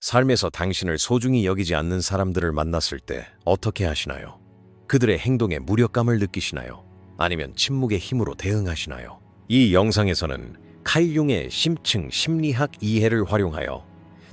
삶에서 당신을 소중히 여기지 않는 사람들을 만났을 때 어떻게 하시나요? 그들의 행동에 무력감을 느끼시나요? 아니면 침묵의 힘으로 대응하시나요? 이 영상에서는 칼 융의 심층 심리학 이해를 활용하여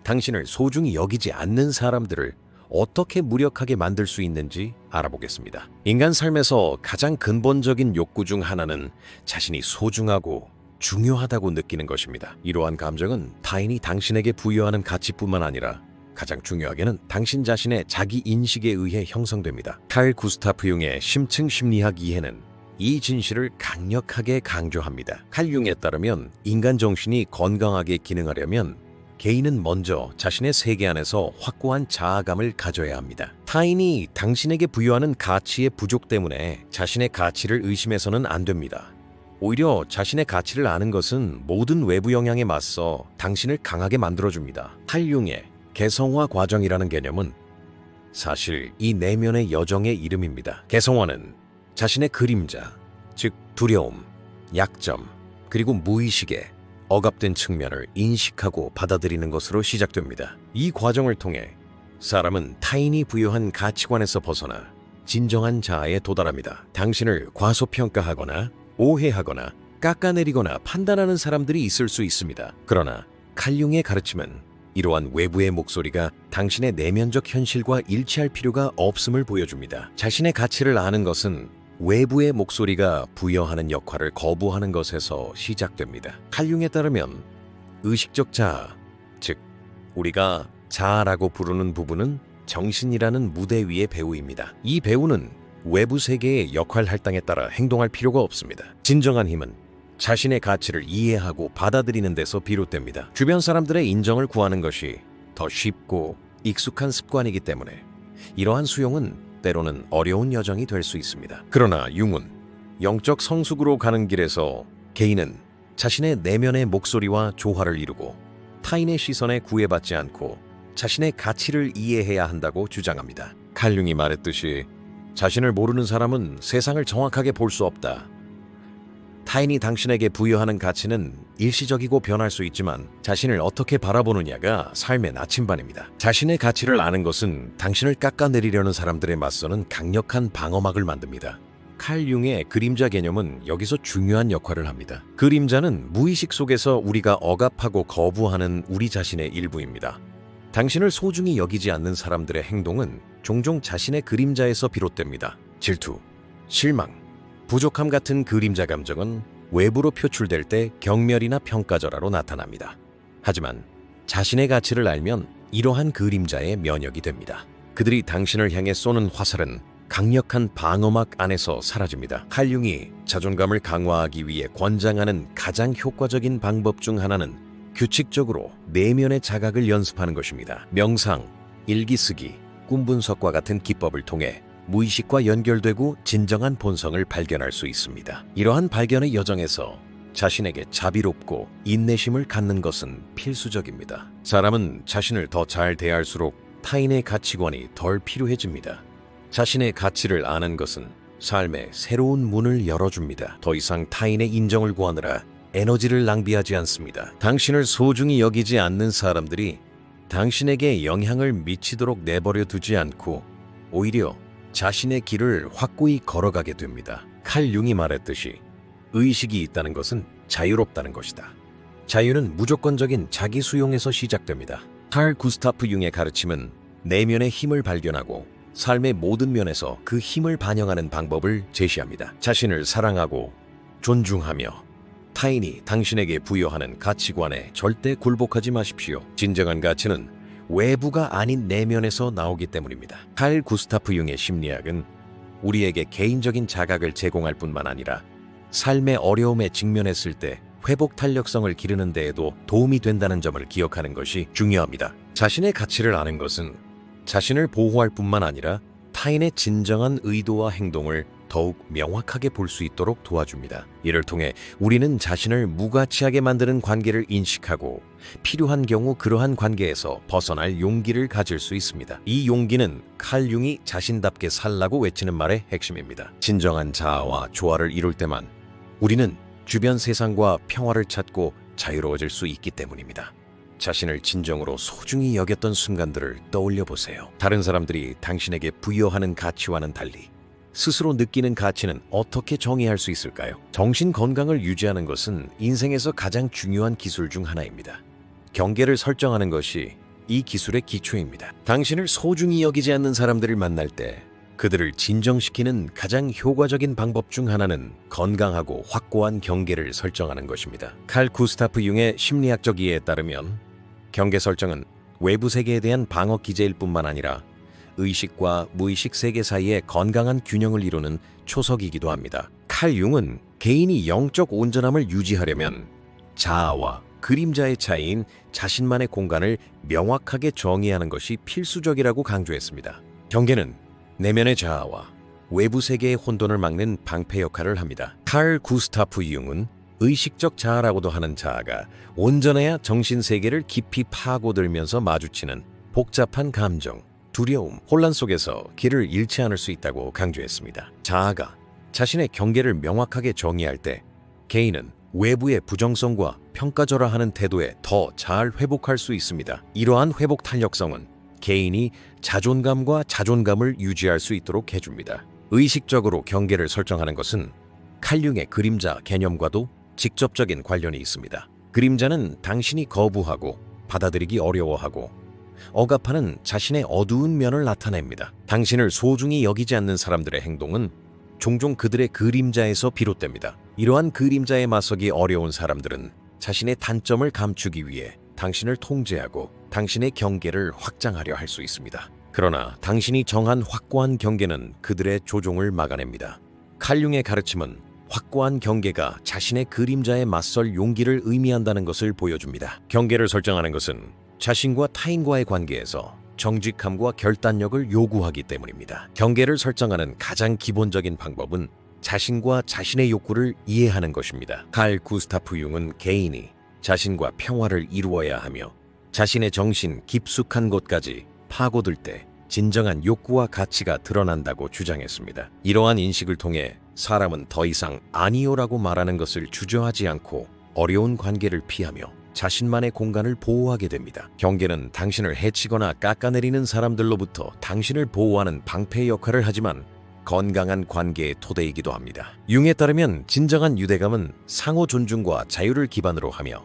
당신을 소중히 여기지 않는 사람들을 어떻게 무력하게 만들 수 있는지 알아보겠습니다. 인간 삶에서 가장 근본적인 욕구 중 하나는 자신이 소중하고 중요하다고 느끼는 것입니다. 이러한 감정은 타인이 당신에게 부여하는 가치뿐만 아니라 가장 중요하게는 당신 자신의 자기 인식에 의해 형성됩니다. 칼 구스타프 융의 심층 심리학 이해는 이 진실을 강력하게 강조합니다. 칼 융에 따르면 인간 정신이 건강하게 기능하려면 개인은 먼저 자신의 세계 안에서 확고한 자아감을 가져야 합니다. 타인이 당신에게 부여하는 가치의 부족 때문에 자신의 가치를 의심해서는 안 됩니다. 오히려 자신의 가치를 아는 것은 모든 외부 영향에 맞서 당신을 강하게 만들어줍니다. 칼 융의 개성화 과정이라는 개념은 사실 이 내면의 여정의 이름입니다. 개성화는 자신의 그림자, 즉 두려움, 약점, 그리고 무의식의 억압된 측면을 인식하고 받아들이는 것으로 시작됩니다. 이 과정을 통해 사람은 타인이 부여한 가치관에서 벗어나 진정한 자아에 도달합니다. 당신을 과소평가하거나 오해하거나 깎아내리거나 판단하는 사람들이 있을 수 있습니다. 그러나 칼 융의 가르침은 이러한 외부의 목소리가 당신의 내면적 현실과 일치할 필요가 없음을 보여줍니다. 자신의 가치를 아는 것은 외부의 목소리가 부여하는 역할을 거부하는 것에서 시작됩니다. 칼 융에 따르면 의식적 자아, 즉 우리가 자아라고 부르는 부분은 정신이라는 무대 위의 배우입니다. 이 배우는 외부 세계의 역할 할당에 따라 행동할 필요가 없습니다. 진정한 힘은 자신의 가치를 이해하고 받아들이는 데서 비롯됩니다. 주변 사람들의 인정을 구하는 것이 더 쉽고 익숙한 습관이기 때문에 이러한 수용은 때로는 어려운 여정이 될 수 있습니다. 그러나 융은 영적 성숙으로 가는 길에서 개인은 자신의 내면의 목소리와 조화를 이루고 타인의 시선에 구애받지 않고 자신의 가치를 이해해야 한다고 주장합니다. 칼 융이 말했듯이 자신을 모르는 사람은 세상을 정확하게 볼 수 없다. 타인이 당신에게 부여하는 가치는 일시적이고 변할 수 있지만 자신을 어떻게 바라보느냐가 삶의 나침반입니다. 자신의 가치를 아는 것은 당신을 깎아내리려는 사람들에 맞서는 강력한 방어막을 만듭니다. 칼 융의 그림자 개념은 여기서 중요한 역할을 합니다. 그림자는 무의식 속에서 우리가 억압하고 거부하는 우리 자신의 일부입니다. 당신을 소중히 여기지 않는 사람들의 행동은 종종 자신의 그림자에서 비롯됩니다. 질투, 실망, 부족함 같은 그림자 감정은 외부로 표출될 때 경멸이나 평가절하로 나타납니다. 하지만 자신의 가치를 알면 이러한 그림자에 면역이 됩니다. 그들이 당신을 향해 쏘는 화살은 강력한 방어막 안에서 사라집니다. 칼 융이 자존감을 강화하기 위해 권장하는 가장 효과적인 방법 중 하나는 규칙적으로 내면의 자각을 연습하는 것입니다. 명상, 일기쓰기, 꿈 분석과 같은 기법을 통해 무의식과 연결되고 진정한 본성을 발견할 수 있습니다. 이러한 발견의 여정에서 자신에게 자비롭고 인내심을 갖는 것은 필수적입니다. 사람은 자신을 더 잘 대할수록 타인의 가치관이 덜 필요해집니다. 자신의 가치를 아는 것은 삶의 새로운 문을 열어줍니다. 더 이상 타인의 인정을 구하느라 에너지를 낭비하지 않습니다. 당신을 소중히 여기지 않는 사람들이 당신에게 영향을 미치도록 내버려 두지 않고 오히려 자신의 길을 확고히 걸어가게 됩니다. 칼 융이 말했듯이 의식이 있다는 것은 자유롭다는 것이다. 자유는 무조건적인 자기 수용에서 시작됩니다. 칼 구스타프 융의 가르침은 내면의 힘을 발견하고 삶의 모든 면에서 그 힘을 반영하는 방법을 제시합니다. 자신을 사랑하고 존중하며 타인이 당신에게 부여하는 가치관에 절대 굴복하지 마십시오. 진정한 가치는 외부가 아닌 내면에서 나오기 때문입니다. 칼 구스타프 융의 심리학은 우리에게 개인적인 자각을 제공할 뿐만 아니라 삶의 어려움에 직면했을 때 회복 탄력성을 기르는 데에도 도움이 된다는 점을 기억하는 것이 중요합니다. 자신의 가치를 아는 것은 자신을 보호할 뿐만 아니라 타인의 진정한 의도와 행동을 더욱 명확하게 볼 수 있도록 도와줍니다. 이를 통해 우리는 자신을 무가치하게 만드는 관계를 인식하고 필요한 경우 그러한 관계에서 벗어날 용기를 가질 수 있습니다. 이 용기는 칼 융이 자신답게 살라고 외치는 말의 핵심입니다. 진정한 자아와 조화를 이룰 때만 우리는 주변 세상과 평화를 찾고 자유로워질 수 있기 때문입니다. 자신을 진정으로 소중히 여겼던 순간들을 떠올려 보세요. 다른 사람들이 당신에게 부여하는 가치와는 달리 스스로 느끼는 가치는 어떻게 정의할 수 있을까요? 정신 건강을 유지하는 것은 인생에서 가장 중요한 기술 중 하나입니다. 경계를 설정하는 것이 이 기술의 기초입니다. 당신을 소중히 여기지 않는 사람들을 만날 때 그들을 진정시키는 가장 효과적인 방법 중 하나는 건강하고 확고한 경계를 설정하는 것입니다. 칼 구스타프 융의 심리학적 이해에 따르면 경계 설정은 외부 세계에 대한 방어 기제일 뿐만 아니라 의식과 무의식 세계 사이의 건강한 균형을 이루는 초석이기도 합니다. 칼 융은 개인이 영적 온전함을 유지하려면 자아와 그림자의 차이인 자신만의 공간을 명확하게 정의하는 것이 필수적이라고 강조했습니다. 경계는 내면의 자아와 외부 세계의 혼돈을 막는 방패 역할을 합니다. 칼 구스타프 융은 의식적 자아라고도 하는 자아가 온전해야 정신세계를 깊이 파고들면서 마주치는 복잡한 감정, 두려움, 혼란 속에서 길을 잃지 않을 수 있다고 강조했습니다. 자아가 자신의 경계를 명확하게 정의할 때 개인은 외부의 부정성과 평가절하하는 태도에 더 잘 회복할 수 있습니다. 이러한 회복 탄력성은 개인이 자존감과 자존감을 유지할 수 있도록 해줍니다. 의식적으로 경계를 설정하는 것은 칼융의 그림자 개념과도 직접적인 관련이 있습니다. 그림자는 당신이 거부하고 받아들이기 어려워하고 억압하는 자신의 어두운 면을 나타냅니다. 당신을 소중히 여기지 않는 사람들의 행동은 종종 그들의 그림자에서 비롯됩니다. 이러한 그림자에 맞서기 어려운 사람들은 자신의 단점을 감추기 위해 당신을 통제하고 당신의 경계를 확장하려 할 수 있습니다. 그러나 당신이 정한 확고한 경계는 그들의 조종을 막아냅니다. 칼융의 가르침은 확고한 경계가 자신의 그림자에 맞설 용기를 의미한다는 것을 보여줍니다. 경계를 설정하는 것은 자신과 타인과의 관계에서 정직함과 결단력을 요구하기 때문입니다. 경계를 설정하는 가장 기본적인 방법은 자신과 자신의 욕구를 이해하는 것입니다. 칼 구스타프 융은 개인이 자신과 평화를 이루어야 하며 자신의 정신 깊숙한 곳까지 파고들 때 진정한 욕구와 가치가 드러난다고 주장했습니다. 이러한 인식을 통해 사람은 더 이상 아니요라고 말하는 것을 주저하지 않고 어려운 관계를 피하며 자신만의 공간을 보호하게 됩니다. 경계는 당신을 해치거나 깎아내리는 사람들로부터 당신을 보호하는 방패 역할을 하지만 건강한 관계의 토대이기도 합니다. 융에 따르면 진정한 유대감은 상호 존중과 자유를 기반으로 하며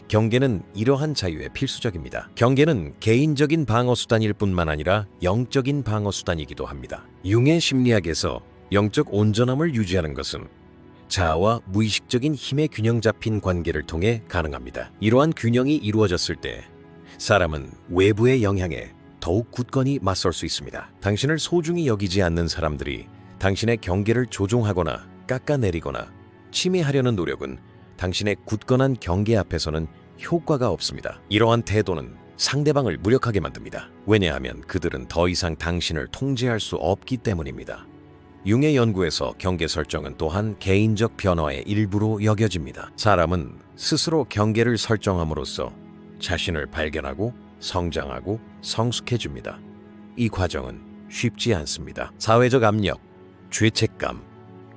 경계는 이러한 자유에 필수적입니다. 경계는 개인적인 방어수단일 뿐만 아니라 영적인 방어수단이기도 합니다. 융의 심리학에서 영적 온전함을 유지하는 것은 자아와 무의식적인 힘의 균형 잡힌 관계를 통해 가능합니다. 이러한 균형이 이루어졌을 때 사람은 외부의 영향에 더욱 굳건히 맞설 수 있습니다. 당신을 소중히 여기지 않는 사람들이 당신의 경계를 조종하거나 깎아내리거나 침해하려는 노력은 당신의 굳건한 경계 앞에서는 효과가 없습니다. 이러한 태도는 상대방을 무력하게 만듭니다. 왜냐하면 그들은 더 이상 당신을 통제할 수 없기 때문입니다. 융의 연구에서 경계 설정은 또한 개인적 변화의 일부로 여겨집니다. 사람은 스스로 경계를 설정함으로써 자신을 발견하고 성장하고 성숙해집니다. 이 과정은 쉽지 않습니다. 사회적 압력, 죄책감,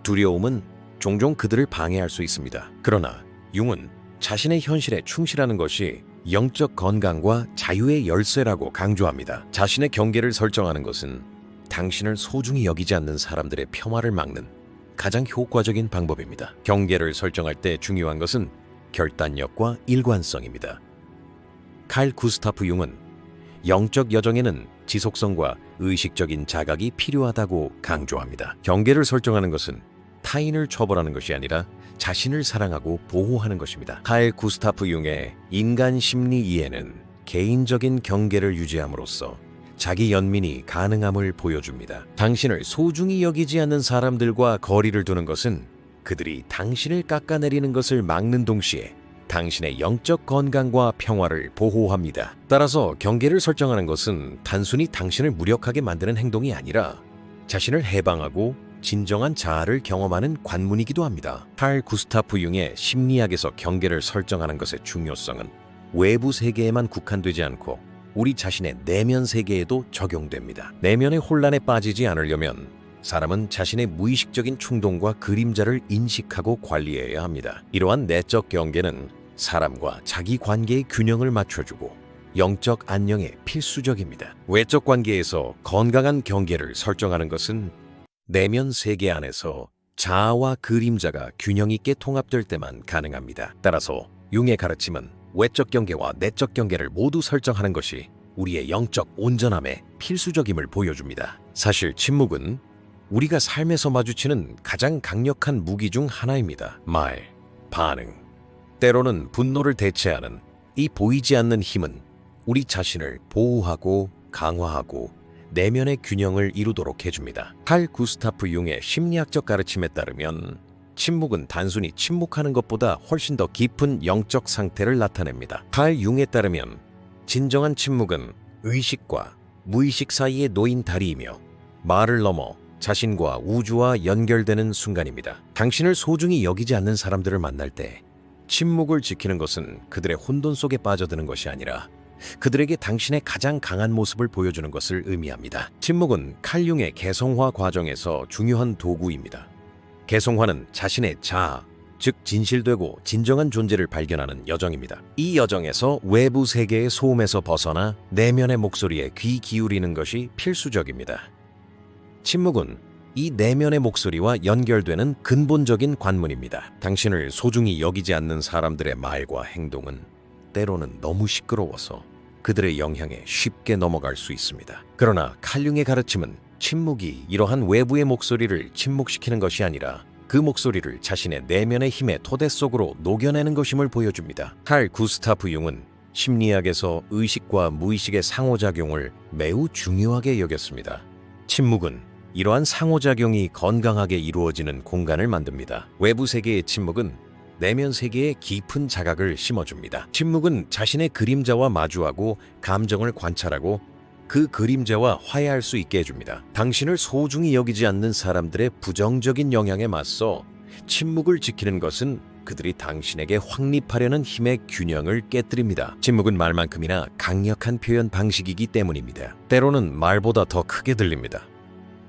두려움은 종종 그들을 방해할 수 있습니다. 그러나 융은 자신의 현실에 충실하는 것이 영적 건강과 자유의 열쇠라고 강조합니다. 자신의 경계를 설정하는 것은 당신을 소중히 여기지 않는 사람들의 폄하를 막는 가장 효과적인 방법입니다. 경계를 설정할 때 중요한 것은 결단력과 일관성입니다. 칼 구스타프 융은 영적 여정에는 지속성과 의식적인 자각이 필요하다고 강조합니다. 경계를 설정하는 것은 타인을 처벌하는 것이 아니라 자신을 사랑하고 보호하는 것입니다. 칼 구스타프 융의 인간 심리 이해는 개인적인 경계를 유지함으로써 자기 연민이 가능함을 보여줍니다. 당신을 소중히 여기지 않는 사람들과 거리를 두는 것은 그들이 당신을 깎아내리는 것을 막는 동시에 당신의 영적 건강과 평화를 보호합니다. 따라서 경계를 설정하는 것은 단순히 당신을 무력하게 만드는 행동이 아니라 자신을 해방하고 진정한 자아를 경험하는 관문이기도 합니다. 칼 구스타프 융의 심리학에서 경계를 설정하는 것의 중요성은 외부 세계에만 국한되지 않고 우리 자신의 내면 세계에도 적용됩니다. 내면의 혼란에 빠지지 않으려면 사람은 자신의 무의식적인 충동과 그림자를 인식하고 관리해야 합니다. 이러한 내적 경계는 사람과 자기 관계의 균형을 맞춰주고 영적 안녕에 필수적입니다. 외적 관계에서 건강한 경계를 설정하는 것은 내면 세계 안에서 자아와 그림자가 균형 있게 통합될 때만 가능합니다. 따라서 융의 가르침은 외적 경계와 내적 경계를 모두 설정하는 것이 우리의 영적 온전함에 필수적임을 보여줍니다. 사실 침묵은 우리가 삶에서 마주치는 가장 강력한 무기 중 하나입니다. 말, 반응, 때로는 분노를 대체하는 이 보이지 않는 힘은 우리 자신을 보호하고 강화하고 내면의 균형을 이루도록 해줍니다. 칼 구스타프 융의 심리학적 가르침에 따르면 침묵은 단순히 침묵하는 것보다 훨씬 더 깊은 영적 상태를 나타냅니다. 칼 융에 따르면 진정한 침묵은 의식과 무의식 사이에 놓인 다리이며 말을 넘어 자신과 우주와 연결되는 순간입니다. 당신을 소중히 여기지 않는 사람들을 만날 때 침묵을 지키는 것은 그들의 혼돈 속에 빠져드는 것이 아니라 그들에게 당신의 가장 강한 모습을 보여주는 것을 의미합니다. 침묵은 칼 융의 개성화 과정에서 중요한 도구입니다. 개성화는 자신의 자아, 즉 진실되고 진정한 존재를 발견하는 여정입니다. 이 여정에서 외부 세계의 소음에서 벗어나 내면의 목소리에 귀 기울이는 것이 필수적입니다. 침묵은 이 내면의 목소리와 연결되는 근본적인 관문입니다. 당신을 소중히 여기지 않는 사람들의 말과 행동은 때로는 너무 시끄러워서 그들의 영향에 쉽게 넘어갈 수 있습니다. 그러나 칼 융의 가르침은 침묵이 이러한 외부의 목소리를 침묵시키는 것이 아니라 그 목소리를 자신의 내면의 힘의 토대 속으로 녹여내는 것임을 보여줍니다. 칼 구스타프 융은 심리학에서 의식과 무의식의 상호작용을 매우 중요하게 여겼습니다. 침묵은 이러한 상호작용이 건강하게 이루어지는 공간을 만듭니다. 외부 세계의 침묵은 내면 세계에 깊은 자각을 심어줍니다. 침묵은 자신의 그림자와 마주하고 감정을 관찰하고 그 그림자와 화해할 수 있게 해줍니다. 당신을 소중히 여기지 않는 사람들의 부정적인 영향에 맞서 침묵을 지키는 것은 그들이 당신에게 확립하려는 힘의 균형을 깨뜨립니다. 침묵은 말만큼이나 강력한 표현 방식이기 때문입니다. 때로는 말보다 더 크게 들립니다.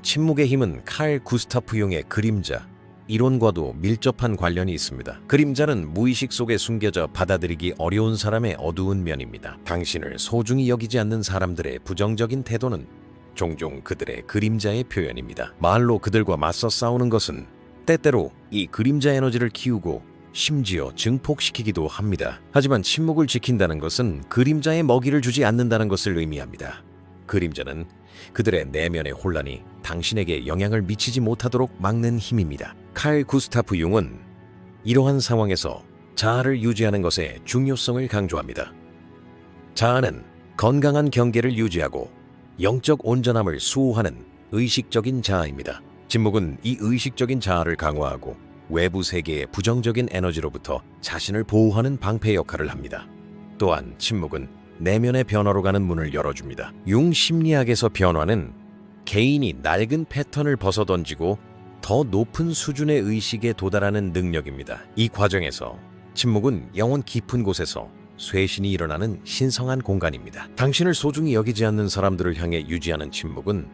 침묵의 힘은 칼 구스타프 융의 그림자, 이론과도 밀접한 관련이 있습니다. 그림자는 무의식 속에 숨겨져 받아들이기 어려운 사람의 어두운 면입니다. 당신을 소중히 여기지 않는 사람들의 부정적인 태도는 종종 그들의 그림자의 표현입니다. 말로 그들과 맞서 싸우는 것은 때때로 이 그림자 에너지를 키우고 심지어 증폭시키기도 합니다. 하지만 침묵을 지킨다는 것은 그림자에 먹이를 주지 않는다는 것을 의미합니다. 그림자는 그들의 내면의 혼란이 당신에게 영향을 미치지 못하도록 막는 힘입니다. 칼 구스타프 융은 이러한 상황에서 자아를 유지하는 것의 중요성을 강조합니다. 자아는 건강한 경계를 유지하고 영적 온전함을 수호하는 의식적인 자아입니다. 침묵은 이 의식적인 자아를 강화하고 외부 세계의 부정적인 에너지로부터 자신을 보호하는 방패 역할을 합니다. 또한 침묵은 내면의 변화로 가는 문을 열어줍니다. 융 심리학에서 변화는 개인이 낡은 패턴을 벗어던지고 더 높은 수준의 의식에 도달하는 능력입니다. 이 과정에서 침묵은 영혼 깊은 곳에서 쇄신이 일어나는 신성한 공간입니다. 당신을 소중히 여기지 않는 사람들을 향해 유지하는 침묵은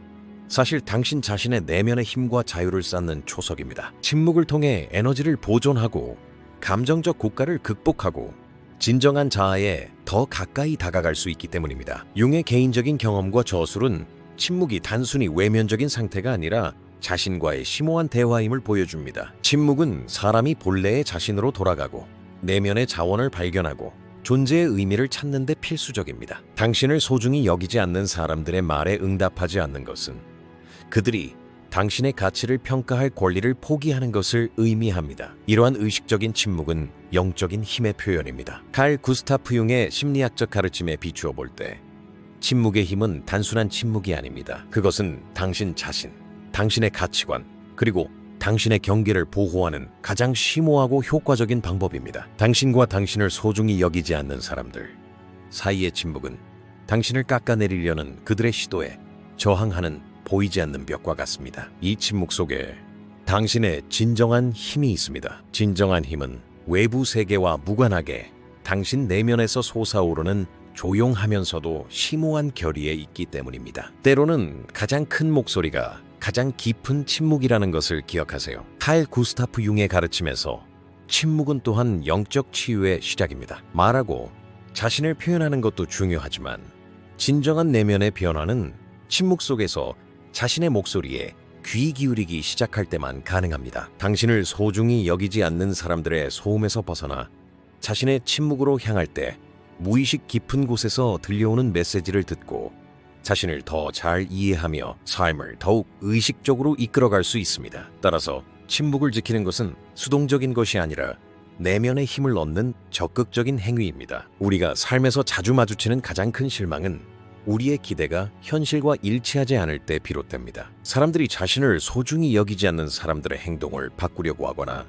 사실 당신 자신의 내면의 힘과 자유를 쌓는 초석입니다. 침묵을 통해 에너지를 보존하고 감정적 고가를 극복하고 진정한 자아에 더 가까이 다가갈 수 있기 때문입니다. 융의 개인적인 경험과 저술은 침묵이 단순히 외면적인 상태가 아니라 자신과의 심오한 대화임을 보여줍니다. 침묵은 사람이 본래의 자신으로 돌아가고 내면의 자원을 발견하고 존재의 의미를 찾는 데 필수적입니다. 당신을 소중히 여기지 않는 사람들의 말에 응답하지 않는 것은 그들이 당신의 가치를 평가할 권리를 포기하는 것을 의미합니다. 이러한 의식적인 침묵은 영적인 힘의 표현입니다. 칼 구스타프 융의 심리학적 가르침에 비추어 볼 때 침묵의 힘은 단순한 침묵이 아닙니다. 그것은 당신 자신, 당신의 가치관, 그리고 당신의 경계를 보호하는 가장 심오하고 효과적인 방법입니다. 당신과 당신을 소중히 여기지 않는 사람들 사이의 침묵은 당신을 깎아내리려는 그들의 시도에 저항하는 보이지 않는 벽과 같습니다. 이 침묵 속에 당신의 진정한 힘이 있습니다. 진정한 힘은 외부 세계와 무관하게 당신 내면에서 솟아오르는 조용하면서도 심오한 결의에 있기 때문입니다. 때로는 가장 큰 목소리가 가장 깊은 침묵이라는 것을 기억하세요. 칼 구스타프 융의 가르침에서 침묵은 또한 영적 치유의 시작입니다. 말하고 자신을 표현하는 것도 중요하지만 진정한 내면의 변화는 침묵 속에서 자신의 목소리에 귀 기울이기 시작할 때만 가능합니다. 당신을 소중히 여기지 않는 사람들의 소음에서 벗어나 자신의 침묵으로 향할 때 무의식 깊은 곳에서 들려오는 메시지를 듣고 자신을 더 잘 이해하며 삶을 더욱 의식적으로 이끌어갈 수 있습니다. 따라서 침묵을 지키는 것은 수동적인 것이 아니라 내면의 힘을 얻는 적극적인 행위입니다. 우리가 삶에서 자주 마주치는 가장 큰 실망은 우리의 기대가 현실과 일치하지 않을 때 비롯됩니다. 사람들이 자신을 소중히 여기지 않는 사람들의 행동을 바꾸려고 하거나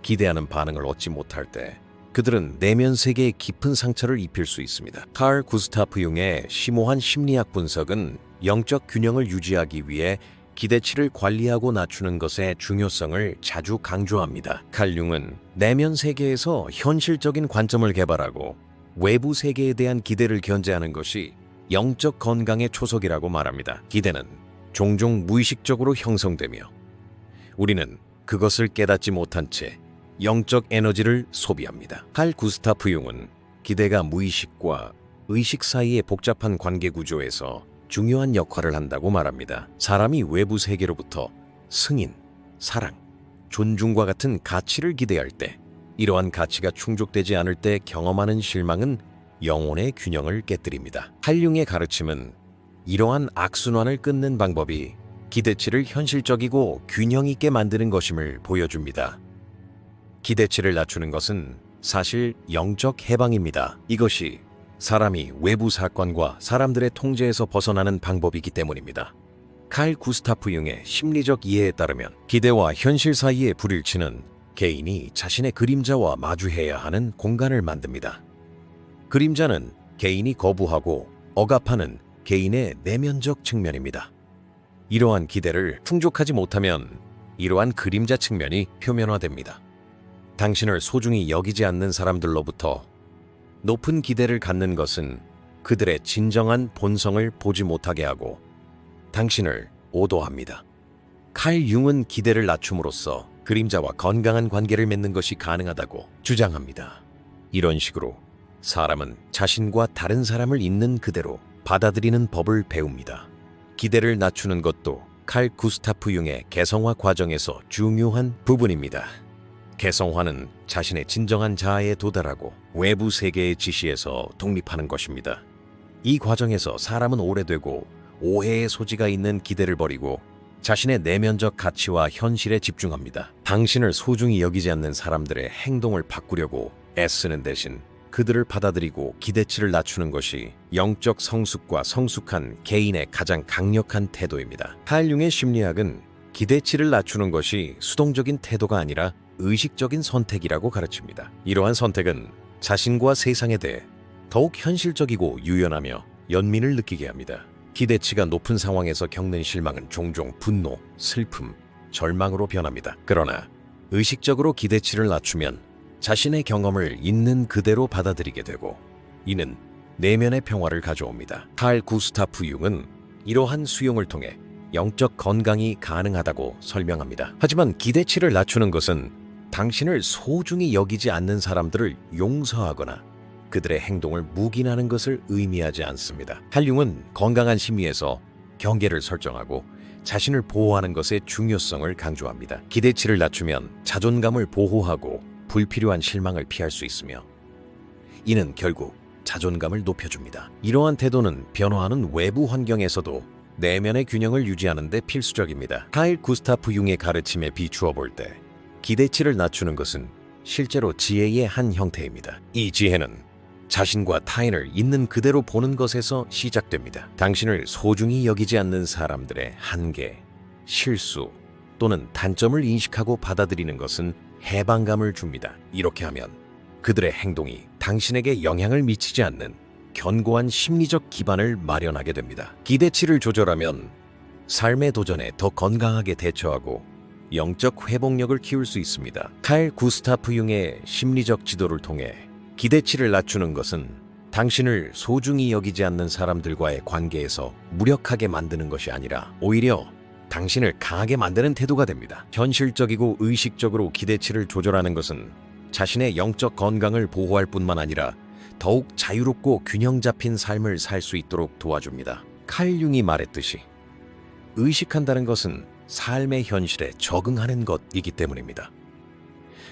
기대하는 반응을 얻지 못할 때 그들은 내면 세계에 깊은 상처를 입힐 수 있습니다. 칼 구스타프 융의 심오한 심리학 분석은 영적 균형을 유지하기 위해 기대치를 관리하고 낮추는 것의 중요성을 자주 강조합니다. 칼 융은 내면 세계에서 현실적인 관점을 개발하고 외부 세계에 대한 기대를 견제하는 것이 영적 건강의 초석이라고 말합니다. 기대는 종종 무의식적으로 형성되며 우리는 그것을 깨닫지 못한 채 영적 에너지를 소비합니다. 칼 구스타프 융은 기대가 무의식과 의식 사이의 복잡한 관계 구조에서 중요한 역할을 한다고 말합니다. 사람이 외부 세계로부터 승인, 사랑, 존중과 같은 가치를 기대할 때 이러한 가치가 충족되지 않을 때 경험하는 실망은 영혼의 균형을 깨뜨립니다. 칼 융의 가르침은 이러한 악순환을 끊는 방법이 기대치를 현실적이고 균형 있게 만드는 것임을 보여줍니다. 기대치를 낮추는 것은 사실 영적 해방입니다. 이것이 사람이 외부 사건과 사람들의 통제에서 벗어나는 방법이기 때문입니다. 칼 구스타프 융의 심리적 이해에 따르면 기대와 현실 사이의 불일치는 개인이 자신의 그림자와 마주해야 하는 공간을 만듭니다. 그림자는 개인이 거부하고 억압하는 개인의 내면적 측면입니다. 이러한 기대를 충족하지 못하면 이러한 그림자 측면이 표면화됩니다. 당신을 소중히 여기지 않는 사람들로부터 높은 기대를 갖는 것은 그들의 진정한 본성을 보지 못하게 하고 당신을 오도합니다. 칼 융은 기대를 낮춤으로써 그림자와 건강한 관계를 맺는 것이 가능하다고 주장합니다. 이런 식으로 사람은 자신과 다른 사람을 있는 그대로 받아들이는 법을 배웁니다. 기대를 낮추는 것도 칼 구스타프 융의 개성화 과정에서 중요한 부분입니다. 개성화는 자신의 진정한 자아에 도달하고 외부 세계의 지시에서 독립하는 것입니다. 이 과정에서 사람은 오래되고 오해의 소지가 있는 기대를 버리고 자신의 내면적 가치와 현실에 집중합니다. 당신을 소중히 여기지 않는 사람들의 행동을 바꾸려고 애쓰는 대신 그들을 받아들이고 기대치를 낮추는 것이 영적 성숙과 성숙한 개인의 가장 강력한 태도입니다. 칼 융의 심리학은 기대치를 낮추는 것이 수동적인 태도가 아니라 의식적인 선택이라고 가르칩니다. 이러한 선택은 자신과 세상에 대해 더욱 현실적이고 유연하며 연민을 느끼게 합니다. 기대치가 높은 상황에서 겪는 실망은 종종 분노, 슬픔, 절망으로 변합니다. 그러나 의식적으로 기대치를 낮추면 자신의 경험을 있는 그대로 받아들이게 되고 이는 내면의 평화를 가져옵니다. 칼 구스타프 융은 이러한 수용을 통해 영적 건강이 가능하다고 설명합니다. 하지만 기대치를 낮추는 것은 당신을 소중히 여기지 않는 사람들을 용서하거나 그들의 행동을 묵인하는 것을 의미하지 않습니다. 칼 융은 건강한 심리에서 경계를 설정하고 자신을 보호하는 것의 중요성을 강조합니다. 기대치를 낮추면 자존감을 보호하고 불필요한 실망을 피할 수 있으며 이는 결국 자존감을 높여줍니다. 이러한 태도는 변화하는 외부 환경에서도 내면의 균형을 유지하는 데 필수적입니다. 칼 구스타프 융의 가르침에 비추어 볼 때 기대치를 낮추는 것은 실제로 지혜의 한 형태입니다. 이 지혜는 자신과 타인을 있는 그대로 보는 것에서 시작됩니다. 당신을 소중히 여기지 않는 사람들의 한계, 실수 또는 단점을 인식하고 받아들이는 것은 해방감을 줍니다. 이렇게 하면 그들의 행동이 당신에게 영향을 미치지 않는 견고한 심리적 기반을 마련하게 됩니다. 기대치를 조절하면 삶의 도전에 더 건강하게 대처하고 영적 회복력을 키울 수 있습니다. 칼 구스타프 융의 심리적 지도를 통해 기대치를 낮추는 것은 당신을 소중히 여기지 않는 사람들과의 관계에서 무력하게 만드는 것이 아니라 오히려 당신을 강하게 만드는 태도가 됩니다. 현실적이고 의식적으로 기대치를 조절하는 것은 자신의 영적 건강을 보호할 뿐만 아니라 더욱 자유롭고 균형 잡힌 삶을 살 수 있도록 도와줍니다. 칼 융이 말했듯이 의식한다는 것은 삶의 현실에 적응하는 것이기 때문입니다.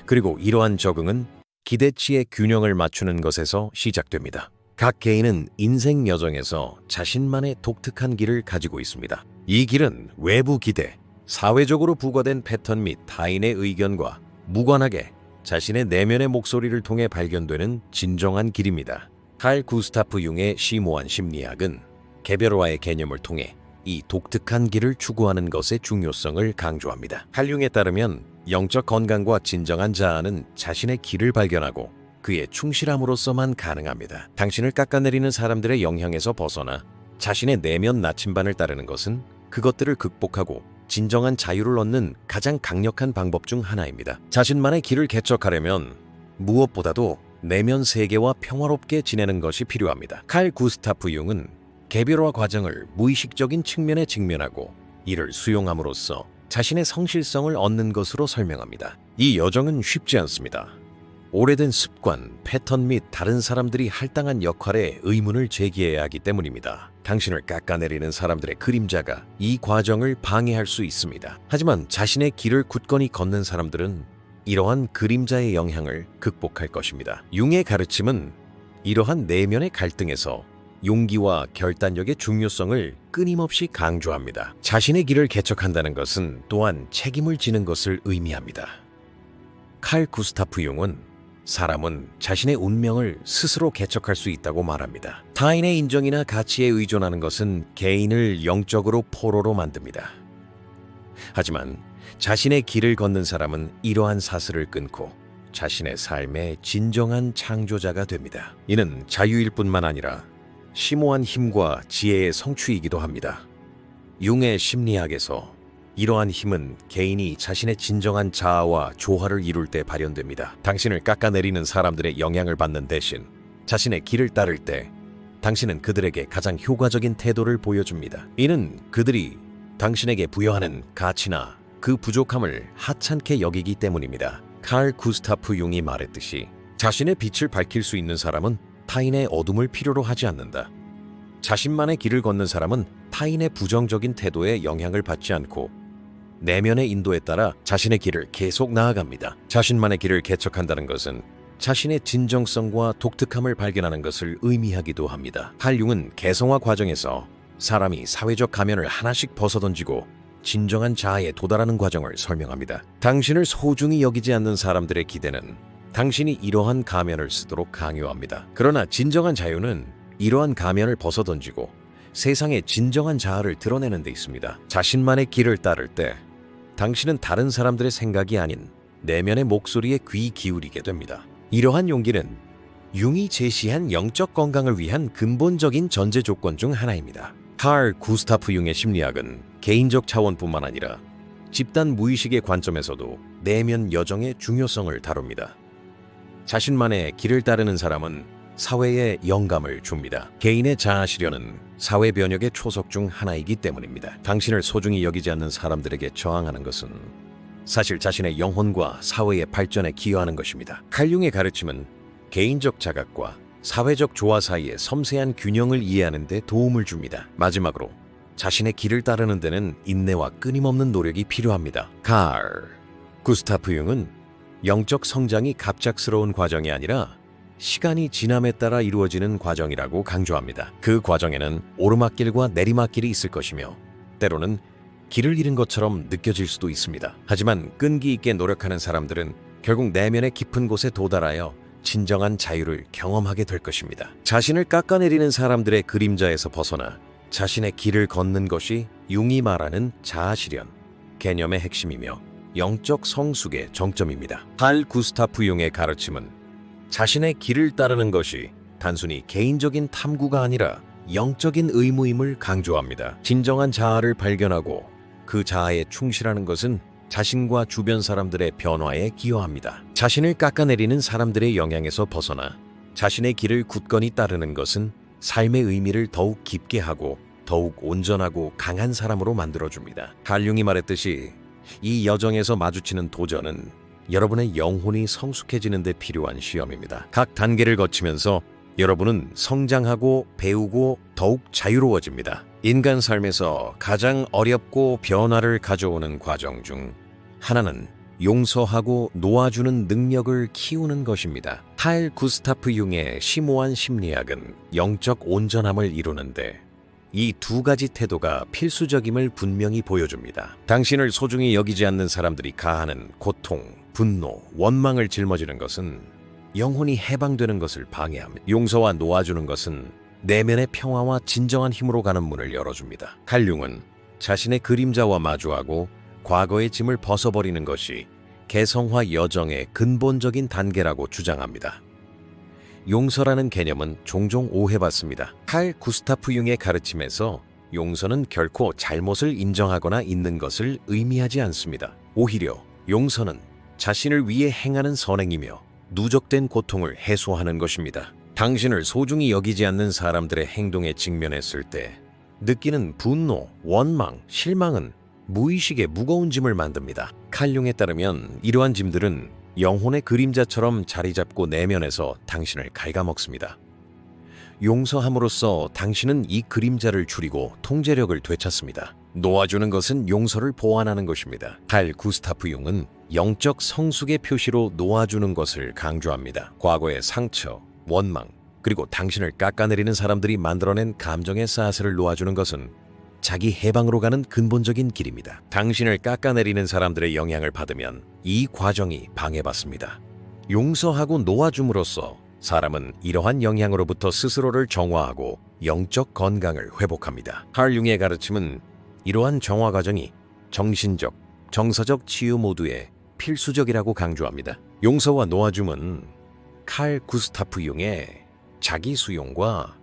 그리고 이러한 적응은 기대치의 균형을 맞추는 것에서 시작됩니다. 각 개인은 인생 여정에서 자신만의 독특한 길을 가지고 있습니다. 이 길은 외부 기대, 사회적으로 부과된 패턴 및 타인의 의견과 무관하게 자신의 내면의 목소리를 통해 발견되는 진정한 길입니다. 칼 구스타프 융의 심오한 심리학은 개별화의 개념을 통해 이 독특한 길을 추구하는 것의 중요성을 강조합니다. 칼 융에 따르면 영적 건강과 진정한 자아는 자신의 길을 발견하고 그에 충실함으로써만 가능합니다. 당신을 깎아내리는 사람들의 영향에서 벗어나 자신의 내면 나침반을 따르는 것은 그것들을 극복하고 진정한 자유를 얻는 가장 강력한 방법 중 하나입니다. 자신만의 길을 개척하려면 무엇보다도 내면 세계와 평화롭게 지내는 것이 필요합니다. 칼 구스타프 융은 개별화 과정을 무의식적인 측면에 직면하고 이를 수용함으로써 자신의 성실성을 얻는 것으로 설명합니다. 이 여정은 쉽지 않습니다. 오래된 습관, 패턴 및 다른 사람들이 할당한 역할에 의문을 제기해야 하기 때문입니다. 당신을 깎아내리는 사람들의 그림자가 이 과정을 방해할 수 있습니다. 하지만 자신의 길을 굳건히 걷는 사람들은 이러한 그림자의 영향을 극복할 것입니다. 융의 가르침은 이러한 내면의 갈등에서 용기와 결단력의 중요성을 끊임없이 강조합니다. 자신의 길을 개척한다는 것은 또한 책임을 지는 것을 의미합니다. 칼 구스타프 융은 사람은 자신의 운명을 스스로 개척할 수 있다고 말합니다. 타인의 인정이나 가치에 의존하는 것은 개인을 영적으로 포로로 만듭니다. 하지만 자신의 길을 걷는 사람은 이러한 사슬을 끊고 자신의 삶의 진정한 창조자가 됩니다. 이는 자유일 뿐만 아니라 심오한 힘과 지혜의 성취이기도 합니다. 융의 심리학에서 이러한 힘은 개인이 자신의 진정한 자아와 조화를 이룰 때 발현됩니다. 당신을 깎아내리는 사람들의 영향을 받는 대신 자신의 길을 따를 때 당신은 그들에게 가장 효과적인 태도를 보여줍니다. 이는 그들이 당신에게 부여하는 가치나 그 부족함을 하찮게 여기기 때문입니다. 칼 구스타프 융이 말했듯이 자신의 빛을 밝힐 수 있는 사람은 타인의 어둠을 필요로 하지 않는다. 자신만의 길을 걷는 사람은 타인의 부정적인 태도에 영향을 받지 않고 내면의 인도에 따라 자신의 길을 계속 나아갑니다. 자신만의 길을 개척한다는 것은 자신의 진정성과 독특함을 발견하는 것을 의미하기도 합니다. 칼 융은 개성화 과정에서 사람이 사회적 가면을 하나씩 벗어던지고 진정한 자아에 도달하는 과정을 설명합니다. 당신을 소중히 여기지 않는 사람들의 기대는 당신이 이러한 가면을 쓰도록 강요합니다. 그러나 진정한 자유는 이러한 가면을 벗어던지고 세상의 진정한 자아를 드러내는 데 있습니다. 자신만의 길을 따를 때 당신은 다른 사람들의 생각이 아닌 내면의 목소리에 귀 기울이게 됩니다. 이러한 용기는 융이 제시한 영적 건강을 위한 근본적인 전제 조건 중 하나입니다. 칼 구스타프 융의 심리학은 개인적 차원뿐만 아니라 집단 무의식의 관점에서도 내면 여정의 중요성을 다룹니다. 자신만의 길을 따르는 사람은 사회에 영감을 줍니다. 개인의 자아 실현은 사회 변혁의 초석 중 하나이기 때문입니다. 당신을 소중히 여기지 않는 사람들에게 저항하는 것은 사실 자신의 영혼과 사회의 발전에 기여하는 것입니다. 칼 융의 가르침은 개인적 자각과 사회적 조화 사이의 섬세한 균형을 이해하는 데 도움을 줍니다. 마지막으로 자신의 길을 따르는 데는 인내와 끊임없는 노력이 필요합니다. 칼 구스타프 융은 영적 성장이 갑작스러운 과정이 아니라 시간이 지남에 따라 이루어지는 과정이라고 강조합니다. 그 과정에는 오르막길과 내리막길이 있을 것이며 때로는 길을 잃은 것처럼 느껴질 수도 있습니다. 하지만 끈기 있게 노력하는 사람들은 결국 내면의 깊은 곳에 도달하여 진정한 자유를 경험하게 될 것입니다. 자신을 깎아내리는 사람들의 그림자에서 벗어나 자신의 길을 걷는 것이 융이 말하는 자아실현 개념의 핵심이며 영적 성숙의 정점입니다. 칼 구스타프 융의 가르침은 자신의 길을 따르는 것이 단순히 개인적인 탐구가 아니라 영적인 의무임을 강조합니다. 진정한 자아를 발견하고 그 자아에 충실하는 것은 자신과 주변 사람들의 변화에 기여합니다. 자신을 깎아내리는 사람들의 영향에서 벗어나 자신의 길을 굳건히 따르는 것은 삶의 의미를 더욱 깊게 하고 더욱 온전하고 강한 사람으로 만들어줍니다. 칼 융이 말했듯이 이 여정에서 마주치는 도전은 여러분의 영혼이 성숙해지는 데 필요한 시험입니다. 각 단계를 거치면서 여러분은 성장하고 배우고 더욱 자유로워집니다. 인간 삶에서 가장 어렵고 변화를 가져오는 과정 중 하나는 용서하고 놓아주는 능력을 키우는 것입니다. 칼 구스타프 융의 심오한 심리학은 영적 온전함을 이루는데 이 두 가지 태도가 필수적임을 분명히 보여줍니다. 당신을 소중히 여기지 않는 사람들이 가하는 고통, 분노, 원망을 짊어지는 것은 영혼이 해방되는 것을 방해합니다. 용서와 놓아주는 것은 내면의 평화와 진정한 힘으로 가는 문을 열어줍니다. 칼융은 자신의 그림자와 마주하고 과거의 짐을 벗어버리는 것이 개성화 여정의 근본적인 단계라고 주장합니다. 용서라는 개념은 종종 오해받습니다. 칼 구스타프 융의 가르침에서 용서는 결코 잘못을 인정하거나 잊는 것을 의미하지 않습니다. 오히려 용서는 자신을 위해 행하는 선행이며 누적된 고통을 해소하는 것입니다. 당신을 소중히 여기지 않는 사람들의 행동에 직면했을 때 느끼는 분노, 원망, 실망은 무의식의 무거운 짐을 만듭니다. 칼융에 따르면 이러한 짐들은 영혼의 그림자처럼 자리 잡고 내면에서 당신을 갉아먹습니다. 용서함으로써 당신은 이 그림자를 줄이고 통제력을 되찾습니다. 놓아주는 것은 용서를 보완하는 것입니다. 칼 구스타프 융은 영적 성숙의 표시로 놓아주는 것을 강조합니다. 과거의 상처, 원망, 그리고 당신을 깎아내리는 사람들이 만들어낸 감정의 싸스를 놓아주는 것은 자기 해방으로 가는 근본적인 길입니다. 당신을 깎아내리는 사람들의 영향을 받으면 이 과정이 방해받습니다. 용서하고 놓아줌으로써 사람은 이러한 영향으로부터 스스로를 정화하고 영적 건강을 회복합니다. 칼 융의 가르침은 이러한 정화 과정이 정신적, 정서적 치유 모두에 필수적이라고 강조합니다. 용서와 놓아줌은 칼 구스타프 융의 자기 수용과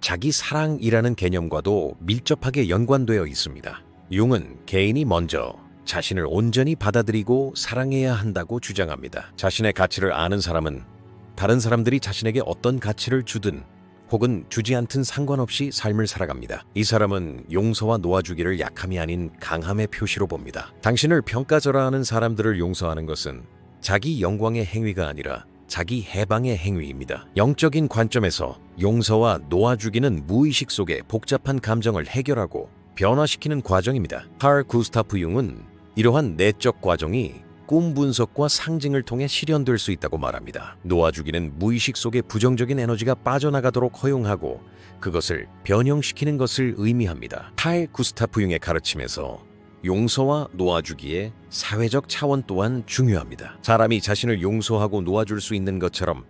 자기 사랑이라는 개념과도 밀접하게 연관되어 있습니다. 융은 개인이 먼저 자신을 온전히 받아들이고 사랑해야 한다고 주장합니다. 자신의 가치를 아는 사람은 다른 사람들이 자신에게 어떤 가치를 주든 혹은 주지 않든 상관없이 삶을 살아갑니다. 이 사람은 용서와 놓아주기를 약함이 아닌 강함의 표시로 봅니다. 당신을 평가절하하는 사람들을 용서하는 것은 자기 영광의 행위가 아니라 자기 해방의 행위입니다. 영적인 관점에서 용서와 놓아주기는 무의식 속의 복잡한 감정을 해결하고 변화시키는 과정입니다. 칼 구스타프 융은 이러한 내적 과정이 꿈 분석과 상징을 통해 실현될 수 있다고 말합니다. 놓아주기는 무의식 속의 부정적인 에너지가 빠져나가도록 허용하고 그것을 변형시키는 것을 의미합니다. 칼 구스타프 융의 가르침에서 용서와 놓아주기의 사회적 차원 또한 중요합니다. 사람이 자신을 용서하고 놓아줄 수 있는 것처럼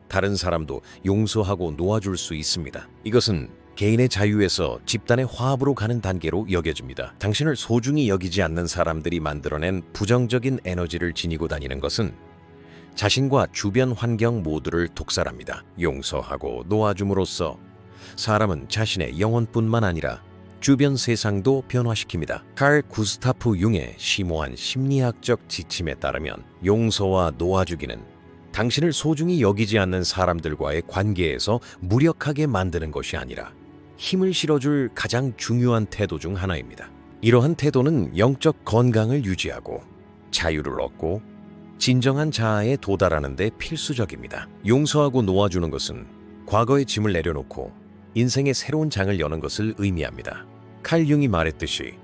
다른 사람도 용서하고 놓아줄 수 있습니다. 이것은 개인의 자유에서 집단의 화합으로 가는 단계로 여겨집니다. 당신을 소중히 여기지 않는 사람들이 만들어낸 부정적인 에너지를 지니고 다니는 것은 자신과 주변 환경 모두를 독살합니다. 용서하고 놓아줌으로써 사람은 자신의 영혼뿐만 아니라 주변 세상도 변화시킵니다. 칼 구스타프 융의 심오한 심리학적 지침에 따르면 용서와 놓아주기는 당신을 소중히 여기지 않는 사람들과의 관계에서 무력하게 만드는 것이 아니라 힘을 실어줄 가장 중요한 태도 중 하나입니다. 이러한 태도는 영적 건강을 유지하고 자유를 얻고 진정한 자아에 도달하는 데 필수적입니다. 용서하고 놓아주는 것은 과거의 짐을 내려놓고 인생의 새로운 장을 여는 것을 의미합니다. 칼 융이 말했듯이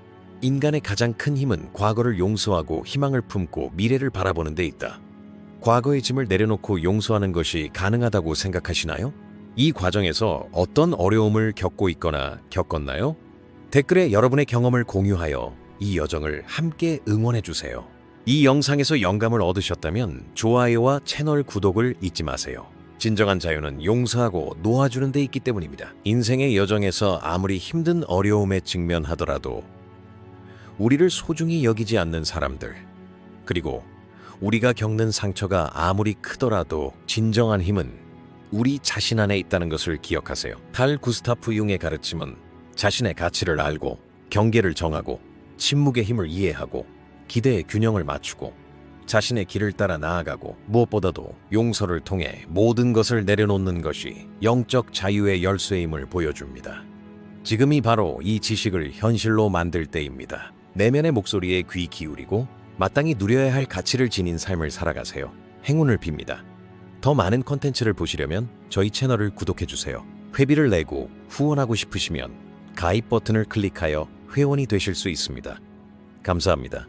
인간의 가장 큰 힘은 과거를 용서하고 희망을 품고 미래를 바라보는 데 있다. 과거의 짐을 내려놓고 용서하는 것이 가능하다고 생각하시나요? 이 과정에서 어떤 어려움을 겪고 있거나 겪었나요? 댓글에 여러분의 경험을 공유하여 이 여정을 함께 응원해 주세요. 이 영상에서 영감을 얻으셨다면 좋아요와 채널 구독을 잊지 마세요. 진정한 자유는 용서하고 놓아주는 데 있기 때문입니다. 인생의 여정에서 아무리 힘든 어려움에 직면하더라도 우리를 소중히 여기지 않는 사람들, 그리고 우리가 겪는 상처가 아무리 크더라도 진정한 힘은 우리 자신 안에 있다는 것을 기억하세요. 칼 구스타프 융의 가르침은 자신의 가치를 알고 경계를 정하고 침묵의 힘을 이해하고 기대의 균형을 맞추고 자신의 길을 따라 나아가고 무엇보다도 용서를 통해 모든 것을 내려놓는 것이 영적 자유의 열쇠임을 보여줍니다. 지금이 바로 이 지식을 현실로 만들 때입니다. 내면의 목소리에 귀 기울이고 마땅히 누려야 할 가치를 지닌 삶을 살아가세요. 행운을 빕니다. 더 많은 컨텐츠를 보시려면 저희 채널을 구독해주세요. 회비를 내고 후원하고 싶으시면 가입 버튼을 클릭하여 회원이 되실 수 있습니다. 감사합니다.